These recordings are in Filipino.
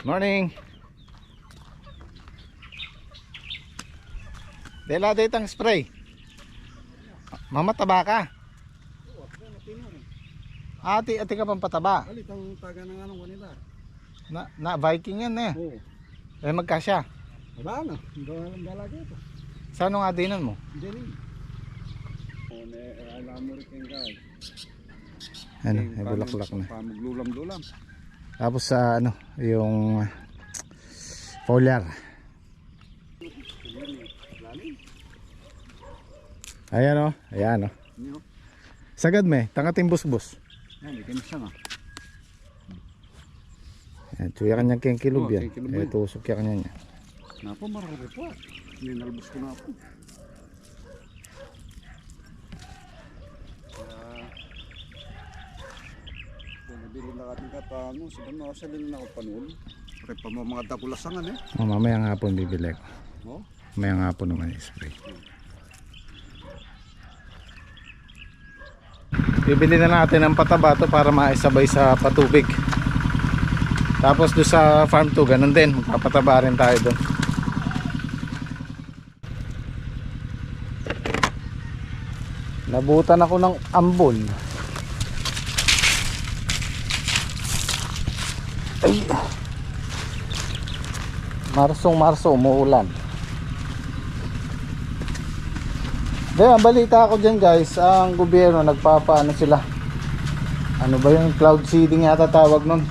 Morning. Dela ditang spray. Mamataba ka. Ati ka pang pataba. Alit ang taga ng anong kanila. Na Viking yan eh. Oo. Eh magkasya. Wala na. Dalagi ito. Saan nga dinan mo? Hindi rin. Alam mo rin kang guys. Ano, ay bulaklak na. Maglulam-lulam. Tapos sa ano, yung foliar. Ayan o, ayan o. Sagad me, tangating busbus. Yan, ikin siya nga. Ayan, tuya kanyang kengkilog yan. kengkilog Eh, tusok ya kanya niya. Napa marami po. Ninalbos ko na po. Nabili na ating katango. Sabi na ako sa lino na ako panuol. Pare pa mga dakulasangan eh. Oh, mamaya nga hapon bibili ko. Oh? Mamaya nga hapon naman i-spray. Bibili na natin ng pataba to para maisabay sa patubig. Tapos doon sa farm 2 ganun din, magpapataba rin tayo doon. Nabutan ako ng ambon. Ay. Marso umuulan. Ang balita ko dyan guys, ang gobyerno nagpapaano sila. Ano ba yung cloud seeding yata tawag nun?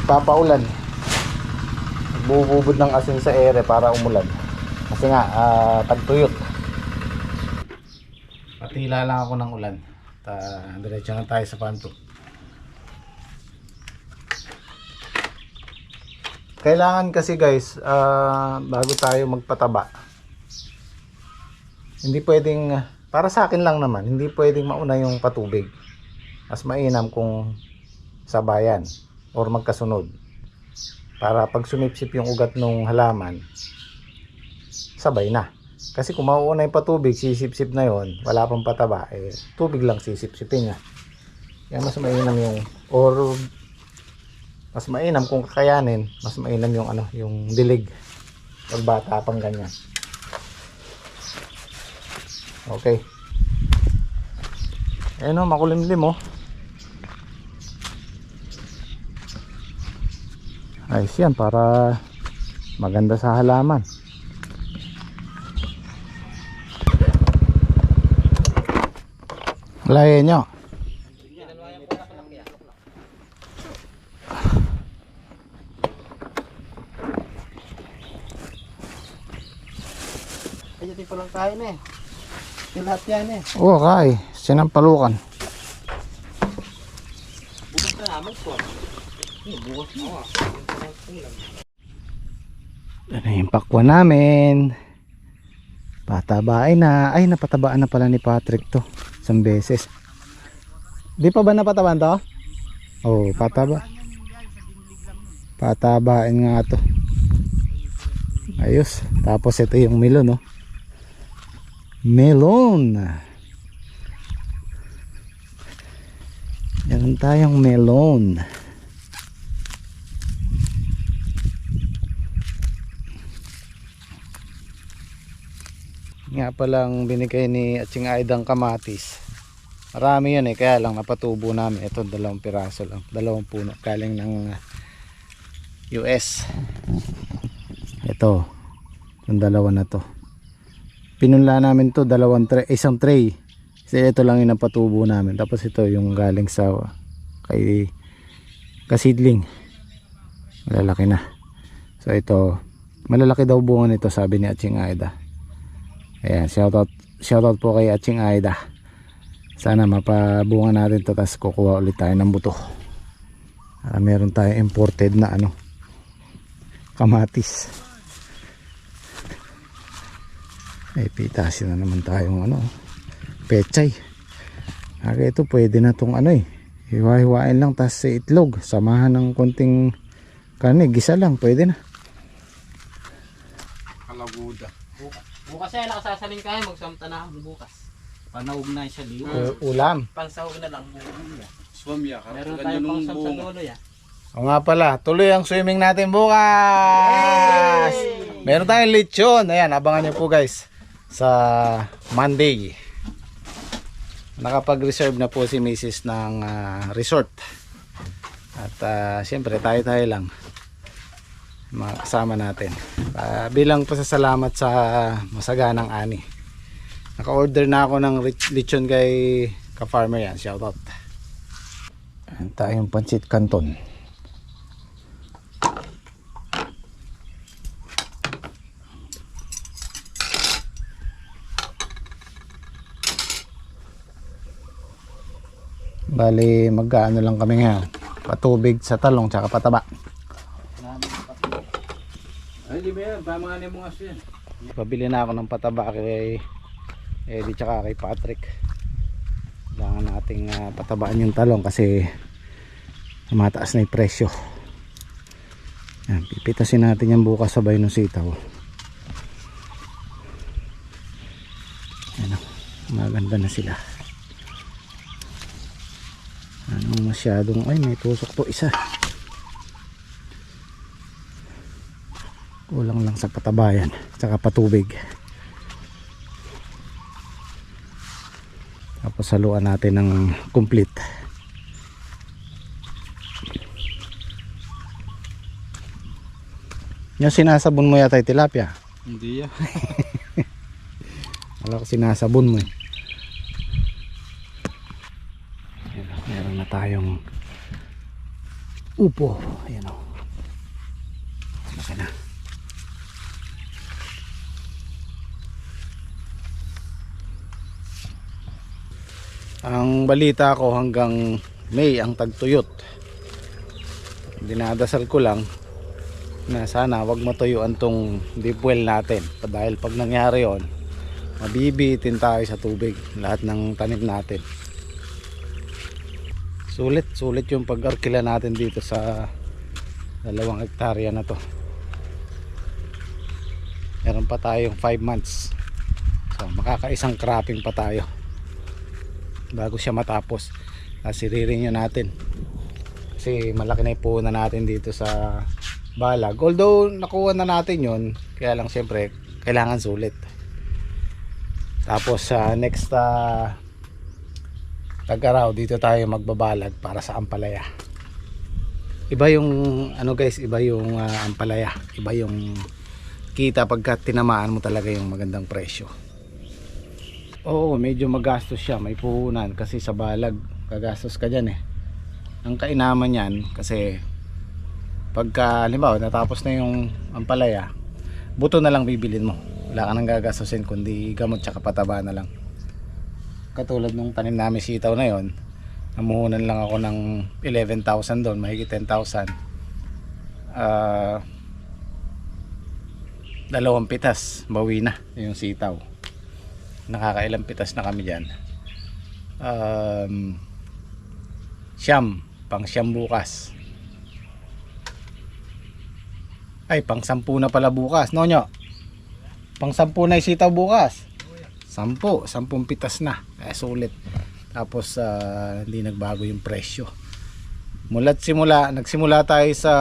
Papaulan. Nagbububod ng asin sa ere para umulan. Kasi nga, tagtuyot. Patila lang ako ng ulan. Diretso na tayo sa panto. Kailangan kasi guys, bago tayo magpataba, hindi pwedeng, para sa akin lang naman, hindi pwedeng mauna yung patubig. Mas mainam kung sabayan or magkasunod. Para pag sumipsip yung ugat ng halaman, sabay na. Kasi kung mauuna yung patubig, sisipsip na yon, wala pang pataba, eh, tubig lang sisipsipin niya. Kaya mas mainam yung, or mas mainam kung kakayanin, mas mainam yung ano, yung dilig. Pag bata pang ganyan. Okay. Ayun o, makulimlim o. Ayos yan para maganda sa halaman. Layan nyo. Ay, ito pa lang kain eh. Yung lahat yan eh. Oo, kay. Sinampalukan. Bukas na naman po. Bukas na. Ano yung pakwan namin. Patabain na. Ay, napatabaan na pala ni Patrick to. Isang beses. Di pa ba napataban to? Oo, pataba. Patabain nga to. Ayos. Tapos ito yung melon, no? Melon. Meron tayong melon. Nga palang binigay ni Atsing Aidang kamatis. Marami yun eh, kaya lang napatubo namin. Ito 2 piraso lang, 2 puno galing ng US. Ito, yung 2 na to. Pinunla namin to 1 tray. Kasi ito lang yung napatubo namin. Tapos ito yung galing sa kay kasidling. Malalaki na. So ito, malalaki daw bunga nito sabi ni Atsing Aida. Ayan, shoutout po kay Atsing Aida. Sana mapabunga natin to, tapos kukuha ulit tayo ng buto. Meron tayong imported na ano, kamatis. Ay, pitasin na naman tayong ano, pechay. Kaya ito pwede na tong ano eh, hiwa-hiwain lang tas sa itlog, samahan ng konting karne, gisa lang pwede na. Kalaguda. Bukas ay nakasasaling kayo, magsamta na ako bukas. Panahog na siya liyo. Ulam. Pansahog na lang. Swamya. Meron tayong pang sa dulo ya. O nga pala, tuloy ang swimming natin bukas! Meron tayong lechon. Ayan, abangan nyo po guys sa Monday. Nakapag-reserve na po si Mrs. ng resort. At siyempre tayo lang mga kasama natin. Bilang pasasalamat sa masaganang ani. Naka-order na ako ng lechon kay ka-farmer yan. Shoutout. Ayan tayong pancit canton. Bali magkaano lang kami ngayon, patubig sa talong tsaka pataba. Ay, di ba yan? Pamanganin mo nga siya. Pabili na ako ng pataba kay Eddie tsaka kay Patrick. Kailangan nating patabaan yung talong kasi mataas na yung presyo. Yan, pipitasin natin yan bukas sabay ng sitaw. Yan, maganda na sila. Anong masyadong, ay may tusok to isa. Kulang lang sa patabayan saka patubig. Tapos haluan natin ng complete. Yung sinasabon mo yata yung tilapia. Hindi yan. Wala ko sinasabon mo eh. Meron na tayong upo. Ayan o. Laki na. Ang balita ko hanggang May ang tagtuyot. Dinadasal ko lang na sana wag matuyuan tong deep well natin. Dahil pag nangyari yon, mabibitin tayo sa tubig lahat ng tanim natin. Sulit yung pag-arkila natin dito sa 2 hektarya na to. Meron pa tayong 5 months. So makakaisang cropping pa tayo bago siya matapos. Siririn nyo natin kasi malaki na yung puhunan natin dito sa balag. Although nakuha na natin yon, kaya lang syempre kailangan sulit. Tapos sa next tag-araw dito tayo magbabalag para sa ampalaya. Iba yung ano guys, iba yung ampalaya, iba yung kita pagka tinamaan mo talaga yung magandang presyo. Oo, medyo magastos siya, may puhunan kasi sa balag gagastos ka dyan eh. Ang kainaman yan kasi pagka halimbawa natapos na yung ampalaya, buto na lang bibilin mo, wala ka nang gagastusin kundi gamot tsaka pataba na lang. Katulad nung tanim namin sitaw na yon, namuhunan lang ako ng 11,000 doon, mahigit 10,000. 2 pitas bawi na yung sitaw. Nakakailang pitas na kami dyan. Pang siyam bukas. Ay, pang 10 na pala bukas, Nonyo. Pang 10 na yung sitaw bukas. 10 pitas na. Sulit. Tapos hindi nagbago yung presyo. Nagsimula tayo sa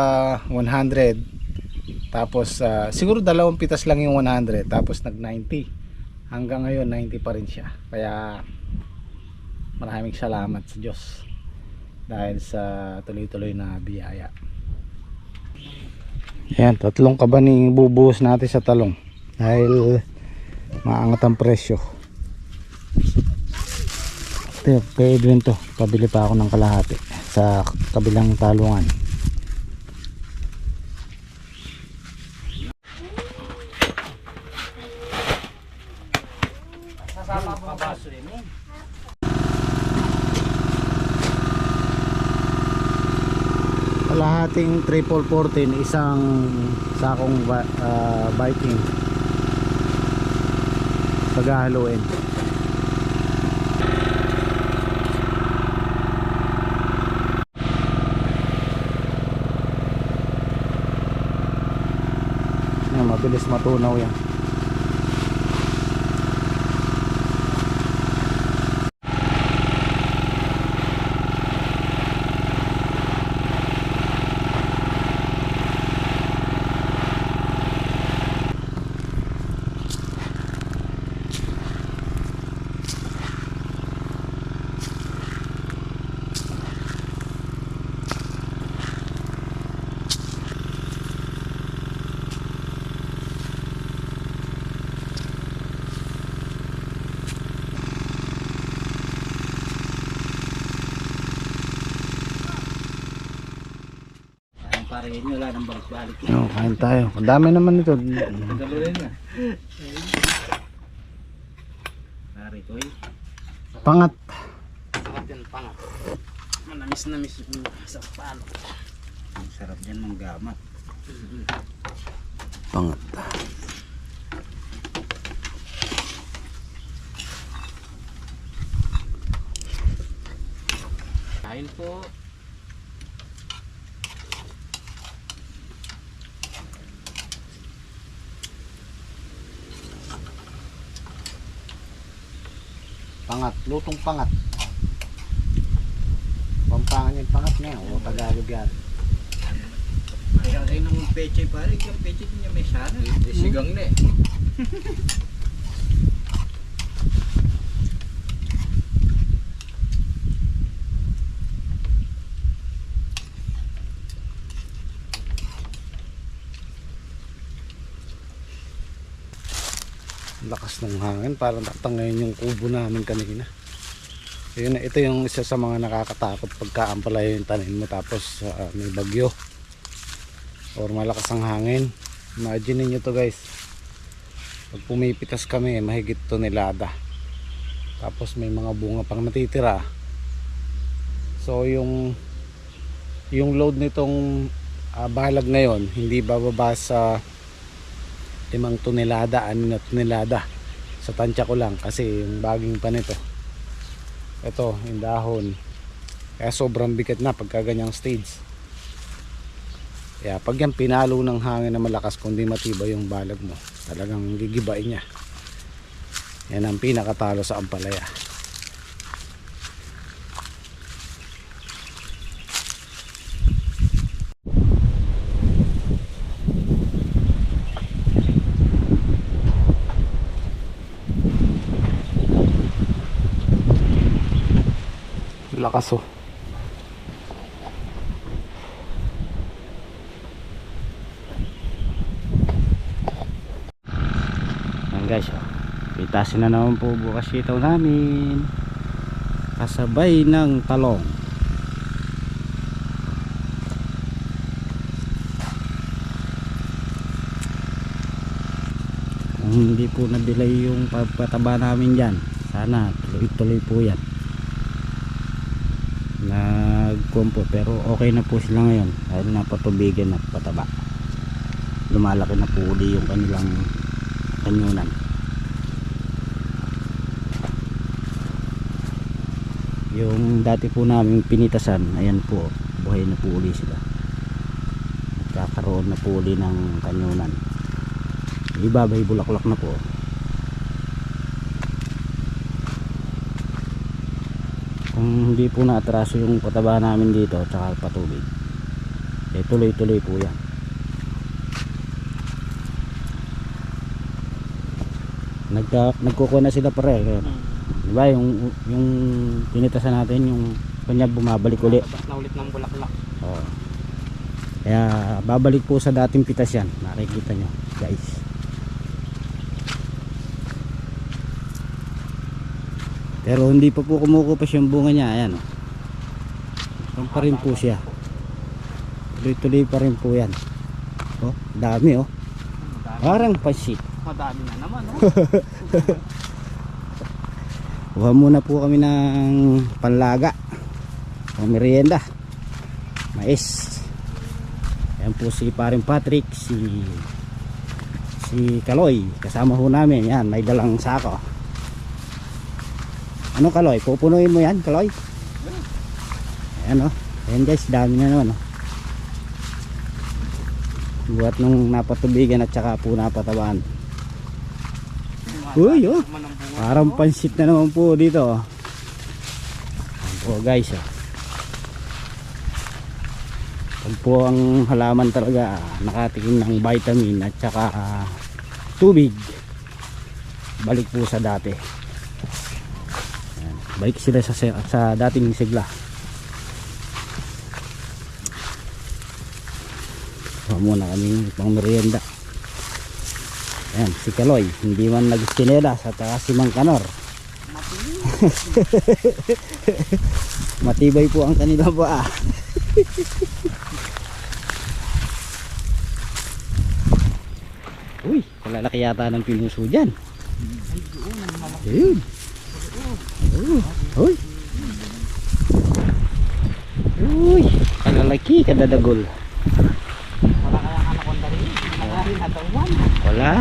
100. Tapos siguro 2 pitas lang yung 100. Tapos nag 90. Hanggang ngayon 90 pa rin siya. Kaya maraming salamat sa Diyos dahil sa tuloy-tuloy na biyaya. Ayan, 3 kabaning bubuhos natin sa talong dahil maangat ang presyo. Pwede rin to, pabili pa ako ng kalahati sa kabilang talungan. Kalahating 3,414, isang sakong biking paghahaluin. Yan, mabilis matunaw yan. pare yun, wala nang balik-balik. Kain tayo. Ang dami naman ito. Pagkaluin na. Pare ko eh. Pangat. Sarap yan, pangat. Manamis-namis yung sa palo. Ang sarap yan ng gamat. Pangat. Kain po. Pangat. Lutong pangat. Pampangan yung pangat na yan. O Tagalog yan. Kaya kayo ng peche pare, yung peche niya may sana. Sigang na eh. Lakas ng hangin. Parang natangayin yung kubo namin kanina. Yun, ito yung isa sa mga nakakatakot pagka ampalaya yung tanim mo tapos may bagyo or malakas ang hangin. Imagine niyo to guys, pag pumipitas kami mahigit tonelada tapos may mga bunga pang natitira, so yung load nitong balag ngayon hindi bababa sa 5 tonelada, 6 na tonelada sa tansya ko lang kasi yung baging pa nito, ito yung dahon, kaya sobrang bigat na pagka ganyang stage. Kaya pag yan pinalo ng hangin na malakas, kung di matibay yung balag mo, talagang gigibain niya. Yan ang pinakatalo sa ampalaya. Lakas oh. Yan guys oh. Pitasin na naman po bukas itaw namin. Kasabay ng talong. Kung hindi po na-delay yung pagpataba namin dyan, sana tuloy-tuloy po yan. Nagkumpo pero okay na po sila ngayon dahil napatubigan at pataba, lumalaki na po uli yung kanilang kanyunan. Yung dati po namin pinitasan, ayan po, buhay na po uli sila, nagkakaroon na po uli ng kanyunan. Iba may bulaklak na po. Kung hindi po naatraso yung pataba namin dito tsaka patubig, eh tuloy-tuloy po yan. Nagkukuha na sila pare. Diba yung pinitasan natin, yung kanya bumabalik uli. Labas na ulit ng bulaklak. Oo. Kaya babalik po sa dating pitas yan, makikita nyo guys. Pero hindi pa po kumukupas yung bunga niya. Ayan o. Pa rin po siya. Tuloy-tuloy pa rin po yan. Oh, dami oh. Parang pasit. Madami na naman oh. Kuha muna po kami ng panlaga o merienda. Mais. Ayan po si paring Patrick, si Kaloy. Kasama ho namin. Yan, may dalang sako. Ano Kaloy? Pupunuin mo yan Kaloy? Ayan o. Ayan guys, dami na naman o. Buhat nung napatubigan at saka po napatabaan. Uy oh. Parang pansit na naman po dito o. Ayan po guys o. Pag po ang halaman talaga nakatikim ng vitamin at saka tubig, balik po sa dati. Balik sila sa dating sigla. So, muna kaming pang merienda. Ayan, si Kaloy hindi man nagsinelas at si Mang Kanor. Matibay po ang kanila ba. Uy, kalalaki yata ng pinuso dyan. Ay, doon, ang malaki. Ayun. Uy. Uy, kalalaki, kadadagol. Wala kayang anaconda rin. Wala rin natawan. Wala.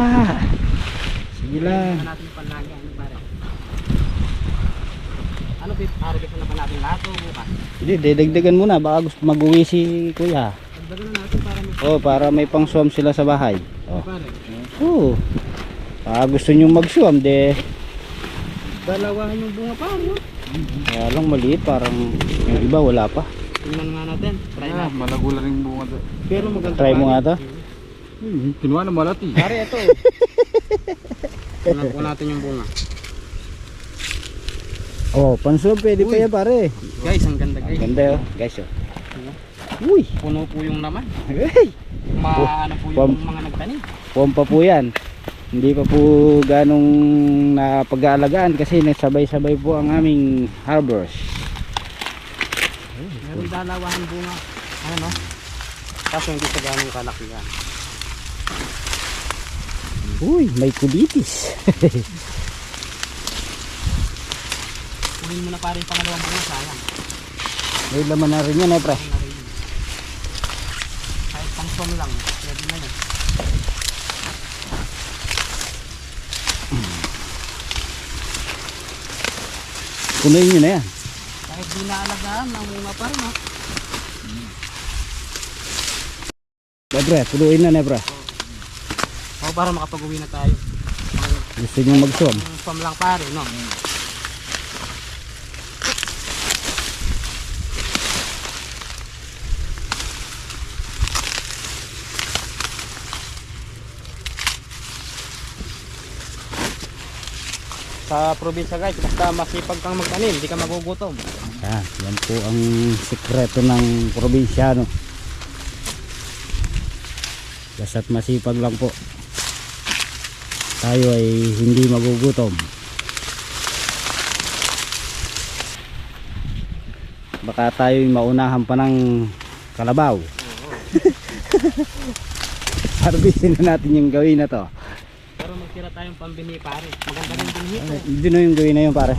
Sige lang. Ano natin panlagi, ano pare? Ano, harvest na ba natin lahat o bukas? Hindi, didagdagan muna. Baka gusto mag-uwi si kuya. Dagdagan na natin para may Oh, para may pang-swam sila sa bahay. Oh. pare. Oo. Gusto nyo mag-swam, de. Dalawahan yung bunga pare. Oh. Kaya lang maliit, parang yung iba wala pa. Tingnan nga natin. Try natin. Malagula rin bunga doon. Pero maganda. Try mo pare. nga to. Kinuha na malati. Pare, ito. Tingnan po natin yung bunga. Oh, pan-swam pwede pa yan pare. Guys, ang ganda guys. Ganda oh, guys oh. Uy. Puno po yung laman. Hey. Ano po yung mga nagtanim. Pompa po yan. Hindi pa po ganong napag-aalagaan kasi nagsabay-sabay po ang aming harbors. Meron dalawahan bunga. Ano no? Kaso hindi sa ganong kalakihan. Uy, may kulitis. Kunin mo na pare yung pangalawang bunga, sayang. May laman na rin yan eh pre. Ano na rin. Kahit pang som lang, pwede na yan. Punuin nyo na yan. Kahit di naalagaan, namuna pa rin ha. Pre, punuin na pre. O para makapag-uwi na tayo. Gusto nyo mag-swam. Ang som lang pare, no? Sa probinsya guys, basta masipag kang magtanim, hindi ka magugutom. Yan po ang sikreto ng probinsyano. Basta't masipag lang po, tayo ay hindi magugutom. Baka tayo maunahan pa ng kalabaw. Harvestin na natin yung gawin na to. Pero magtira tayong pambini pare. Maganda rin binhi ko. Hindi na yung gawin na yun pare.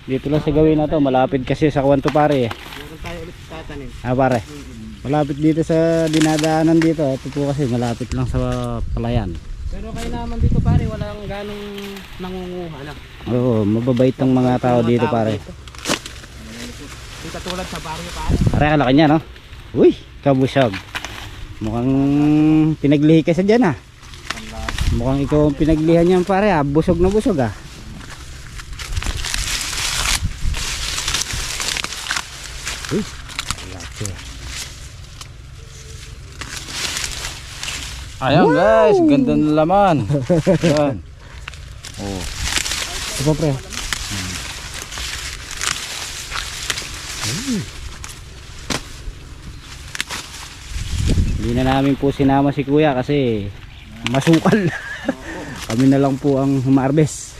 Dito lang sa gawin na to, malapit kasi sa kwanto pare. Meron tayo ulit tatanim. Pare, malapit dito sa dinadaanan dito. Ito po kasi malapit lang sa palayan. Pero kayo naman dito pare, walang ganong nangunguha na. Oo, mababait ang mga tao dito pare. Hindi katulad sa baryo pare. Pare, kalaki niya no? Uy, kabusog. Mukhang pinaglihi ka sa dyan ah. Mukhang ikaw ang pinaglihan niyan pare ah. Busog na busog ah. Uy, laki. Ayan guys, ganda ng laman. Ayan. Oh. Ito pre. Hindi na namin po sinama si kuya kasi masukal. Kami na lang po ang humarbes.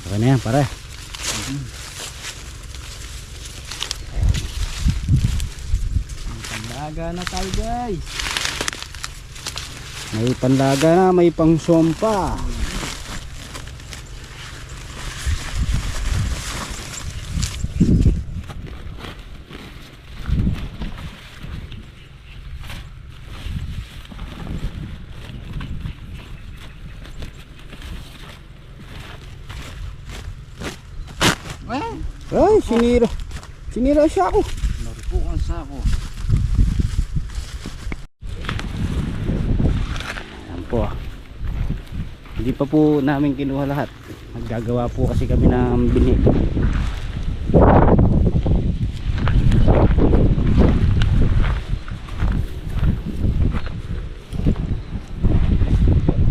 Okay na yan pare. Panlaga na tayo guys. May panlaga na, may pang-swam pa. Ay, sinira. Sinira siya ako. Narupukan sa ako. Ayan po. Hindi pa po namin kinuha lahat. Naggagawa po kasi kami ng bini.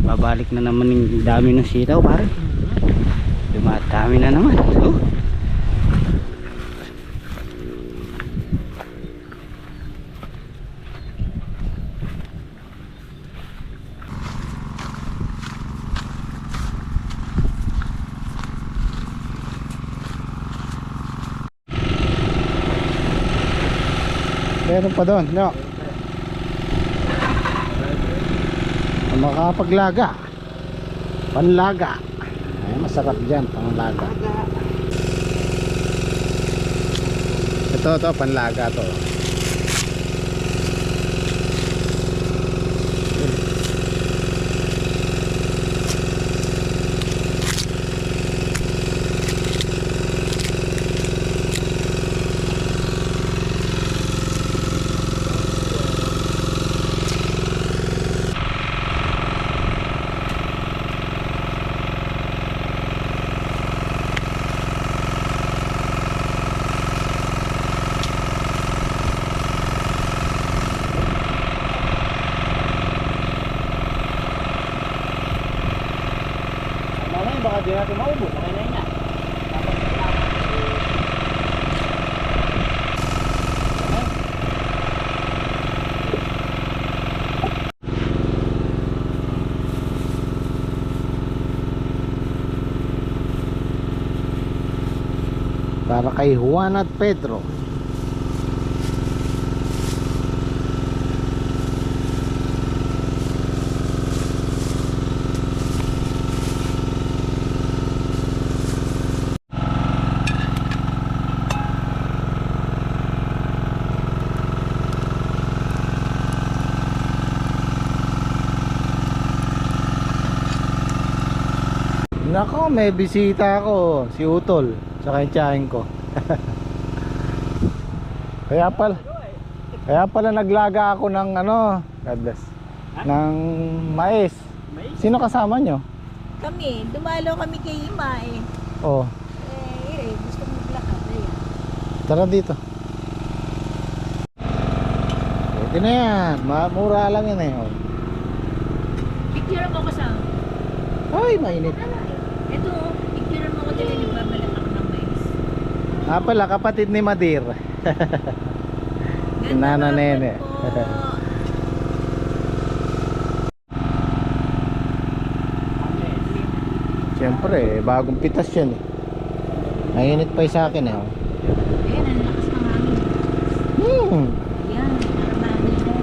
Babalik na naman yung dami ng sitaw pare. Dumadami na naman. Oh. Meron pa doon, no? makakapaglaga. Panlaga. Ay, masarap dyan, panlaga. Ito, panlaga to. Mamaya baka di natin maubos. Okay na yun yan. Para kay Juan at Pedro. Nako, may bisita ako, si Utol, tsaka yung tiyahin ko. Kaya pala naglaga ako ng ano, God bless, ng mais. Sino kasama nyo? Kami, dumalo kami kay Ima eh. Oh, Gusto mo maglakad eh. tara dito. Pwede na yan, mura lang yan eh. Oh. Picture mo ko sa... Ay, mainit. Ito, picture mo ko dyan, nagbabalat ako ng mais. Pala, kapatid ni Madir. Si Nana Nene. Siyempre, bagong pitas yan eh. Mainit pa yung sa akin eh. Oh. Ayan, ang lakas ng hangin. Yan, narabahan nila.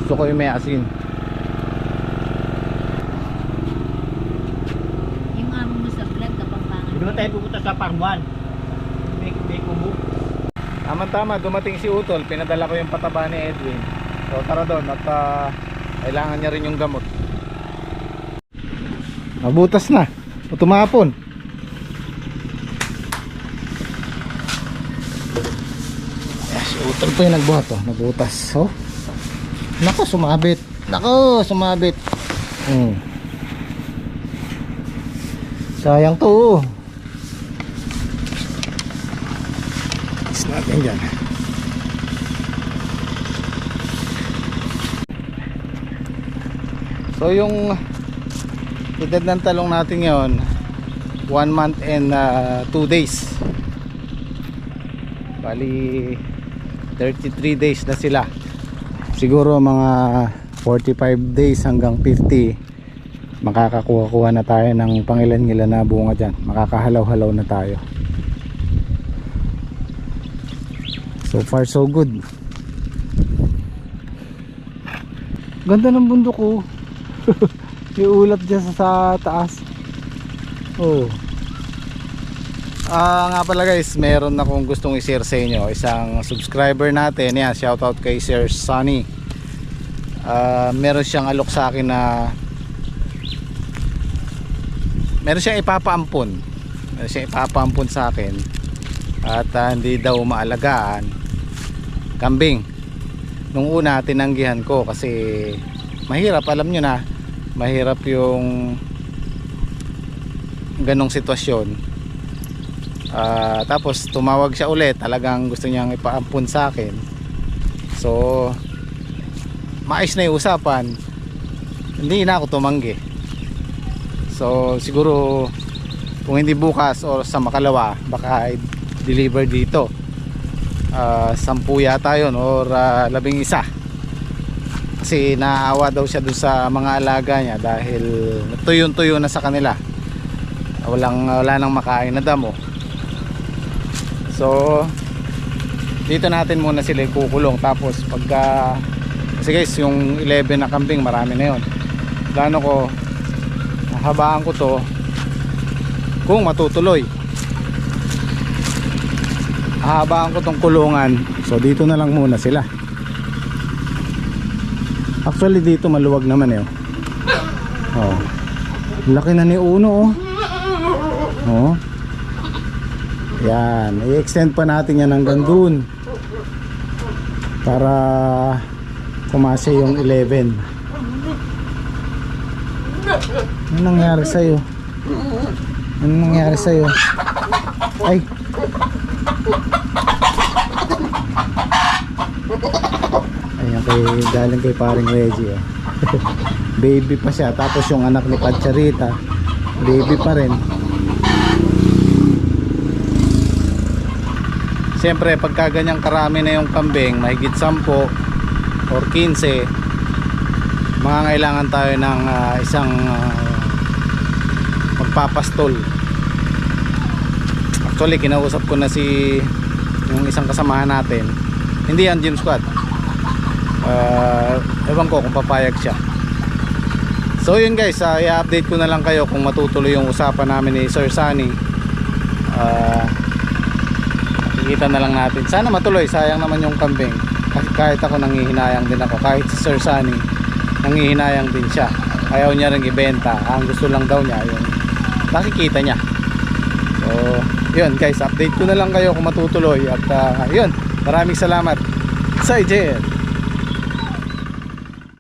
Gusto ko yung may asin. Yung amo mo sa vlog, kapampangan. Hindi ba tayo pupunta sa Parbuan? May kubo. Tama-tama, dumating si Utol. Pinadala ko yung pataba ni Edwin. So tara doon at kailangan niya rin yung gamot. Mabutas na. O tumapon. Yes, si Utol pa yung nagbuhat oh. Nabutas. Oh. Nako, sumabit. Nako, sumabit. Sayang to oh. Is natin dyan. So yung edad ng talong natin ngayon 1 month and 2 days. Bali 33 days na sila. Siguro mga 45 days hanggang 50 makakakuha na tayo ng pangilan-ngilan na bunga dyan. Makakahalaw-halaw na tayo. So far so good. Ganda ng bundok oh. May ulap dyan sa taas. Oh. Nga pala guys, meron akong gustong i-share sa inyo. Isang subscriber natin, yan, shoutout kay Sir Sunny. Meron siyang alok sa akin na meron siyang ipapaampon. Meron siyang ipapaampon sa akin. At hindi daw maalagaan kambing. Nung una tinanggihan ko kasi mahirap, alam nyo na, mahirap yung ganong sitwasyon. Tapos tumawag siya ulit, talagang gusto niyang ipaampun sa akin. So maayos na yung usapan, hindi na ako tumanggi. So siguro kung hindi bukas o sa makalawa, baka i-deliver dito. 10 yata yun or 11. Kasi naawa daw siya dun sa mga alaga niya dahil tuyo-tuyo na sa kanila. Wala nang makain na damo. So dito natin muna sila kukulong, tapos pagka Kasi guys, yung 11 na kambing, marami na yun. Plano ko, habaan ko to kung matutuloy. Habaan ko tong kulungan. So dito na lang muna sila. Actually dito maluwag naman eh. Oh. Laki na ni Uno oh. Oh. Yan, i-extend pa natin yan hanggang dun para kumasa yung 11. Ano nangyari sa'yo? Ano nangyari sa'yo? Ay! Ayan, galing kay paring Reggie oh. Baby pa siya. Tapos yung anak ni Pacharita, baby pa rin. Siyempre pagka ganyang karami na yung kambing, mahigit 10 or 15, mangangailangan tayo ng isang magpapastol. Actually kinausap ko na yung isang kasamahan natin. Hindi yan gym squad. Ewan ko kung papayag siya. So yun guys, i-update ko na lang kayo kung matutuloy yung usapan namin ni Sir Sunny. Makikita na lang natin. Sana matuloy, sayang naman yung kambing. Kahit ako nanghihinayang din ako. Kahit si Sir Sunny nanghihinayang din siya. Ayaw niya rin ibenta. Ang gusto lang daw niya yung nakikita niya. So yun guys, update ko na lang kayo kung matutuloy. At yun, maraming salamat sa IJL.